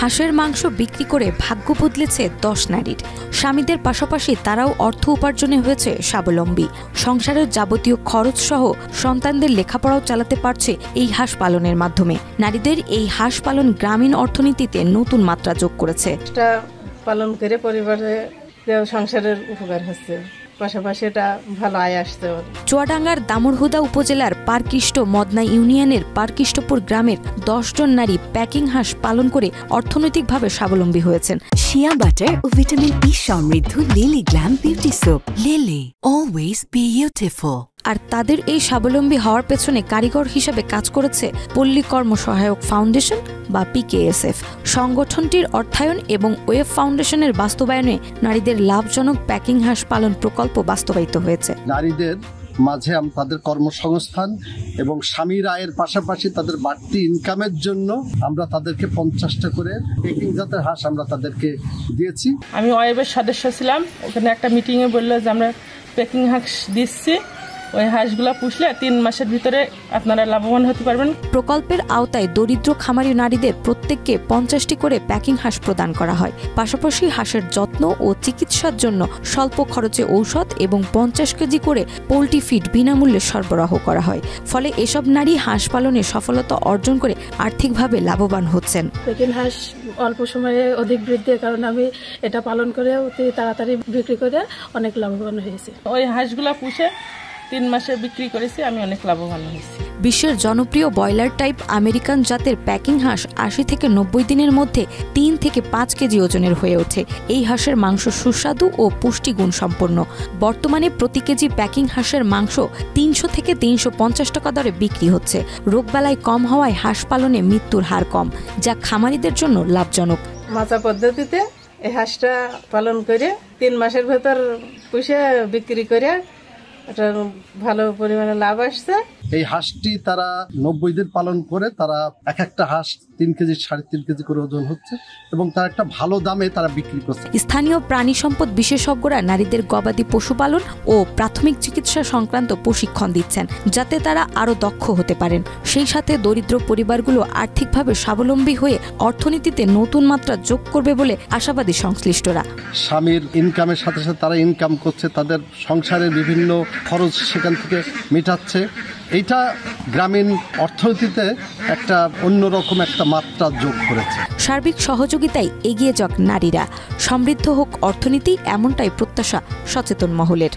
হাঁসের মাংস বিক্রি করে ভাগ্য বদলেছে 10 নারীর। স্বামীদের পাশাপাশি তারাও অর্থ উপার্জনে হয়েছে স্বাবলম্বী। সংসারের যাবতীয় খরচ সহ সন্তানদের লেখাপড়াও চালাতে পারছে এই হাঁস পালনের মাধ্যমে। নারীদের এই হাঁস পালন গ্রামীণ অর্থনীতিতে নতুন মাত্রা যোগ করেছে। পালন করে পরিবারে সংসারের উপকার হচ্ছে, পাশাপাশি এটা ভালো আয় আসছে। চুয়াডাঙ্গার দামুড়হুদা উপজেলার পার্কিষ্ট মদনা ইউনিয়নের পার্কিষ্টপুর গ্রামের 10 জন নারী প্যাকিং হাঁস পালন করে অর্থনৈতিকভাবে স্বাবলম্বী হয়েছেন। শিয়া বাটার ও ভিটামিন ই সমৃদ্ধ Lily glam beauty soap. Lily, always beautiful. আর তাদের এই স্বাবলম্বী হওয়ার পেছনে কারিগর হিসেবে কাজ করেছে পল্লী কর্ম সহায়ক ফাউন্ডেশন বা PKSF। সংগঠনটির অর্থায়ন এবং ওয়েব ফাউন্ডেশনের বাস্তবায়নে নারীদের লাভজনক প্যাকিং হাঁস পালন প্রকল্প বাস্তবায়িত হয়েছে। নারীদের মাঝে তাদের কর্মসংস্থান এবং স্বামীর আয়ের পাশাপাশি তাদের বাড়তি ইনকামের জন্য আমরা তাদেরকে 50টা করে প্যাকিং জাতের হাঁস আমরা তাদেরকে দিয়েছি। আমি ওয়েবের সদস্য ছিলাম, ওখানে একটা মিটিংয়ে বললো যে আমরা প্যাকিং হাঁস দিচ্ছি, ওই হাঁসগুলা পুষলে 3 মাসের ভিতরে আপনারা লাভবান হতে পারবেন। প্রকল্পের আওতায় দরিদ্র খামারি নারীদের প্রত্যেককে 50টি করে প্যাকিং হাঁস প্রদান করা হয়। পাশাপাশি হাঁসের যত্ন ও চিকিৎসার জন্য স্বল্প খরচে ঔষধ এবং 50 কেজি করে পোল্ট্রি ফিড বিনামূল্যে সরবরাহ করা হয়। ফলে এসব নারী হাঁস পালনে সফলতা অর্জন করে আর্থিকভাবে লাভবান হচ্ছেন। প্যাকিং হাঁস অল্প সময়ে অধিক বৃদ্ধির কারণে আমি এটা পালন করে অতি তাড়াতাড়ি বিক্রি করে অনেক লাভবান হয়েছি। ওই হাঁসগুলা পুষে 3 মাসে বিক্রি করেছি, আমি অনেক লাভবান হয়েছি। বিশ্বের জনপ্রিয় ব্রয়লার টাইপ আমেরিকান জাতের প্যাকিং হাঁস 80 থেকে 90 দিনের মধ্যে 3 থেকে 5 কেজি ওজনের হয়ে ওঠে। এই হাঁসের মাংস সুস্বাদু ও পুষ্টিগুণ সম্পন্ন। বর্তমানে প্রতি কেজি প্যাকিং হাঁসের মাংস 300 থেকে 350 টাকা দরে বিক্রি হচ্ছে। রোগবালাই কম হওয়ায় হাঁস পালনে মৃত্যুর হার কম, যা খামারিদের জন্য লাভজনক। মাচা পদ্ধতিতে এই হাঁসটা পালন করে 3 মাসের ভেতর পুষে বিক্রি করে এটা ভালো পরিমাণে লাভ আসছে। এই হাঁসটি তারা 90 দিন পালন করে তারা একটা হাঁস 3 কেজি 3.5 কেজি করে ওজন হচ্ছে এবং তার একটা ভালো দামে তারা বিক্রি করছে। স্থানীয় প্রাণী সম্পদ বিশেষজ্ঞরা নারীদের গবাদি পশুপালন ও প্রাথমিক চিকিৎসা সংক্রান্ত প্রশিক্ষণ দিচ্ছেন, যাতে তারা আরো দক্ষ হতে পারেন। সেই সাথে দরিদ্র পরিবারগুলো আর্থিকভাবে স্বাবলম্বী হয়ে অর্থনীতিতে নতুন মাত্রা যোগ করবে বলে আশাবাদী সংশ্লিষ্টরা। স্বামীর ইনকামের সাথে সাথে তারা ইনকাম করছে, তাদের সংসারের বিভিন্ন খরচ সেখান থেকে মেটাচ্ছে। এইটা গ্রামীণ অর্থনীতিতে একটা অন্যরকম একটা মাত্রা যোগ করেছে। সার্বিক সহযোগিতায় এগিয়ে যাক নারীরা, সমৃদ্ধ হোক অর্থনীতি, এমনটাই প্রত্যাশা সচেতন মহলের।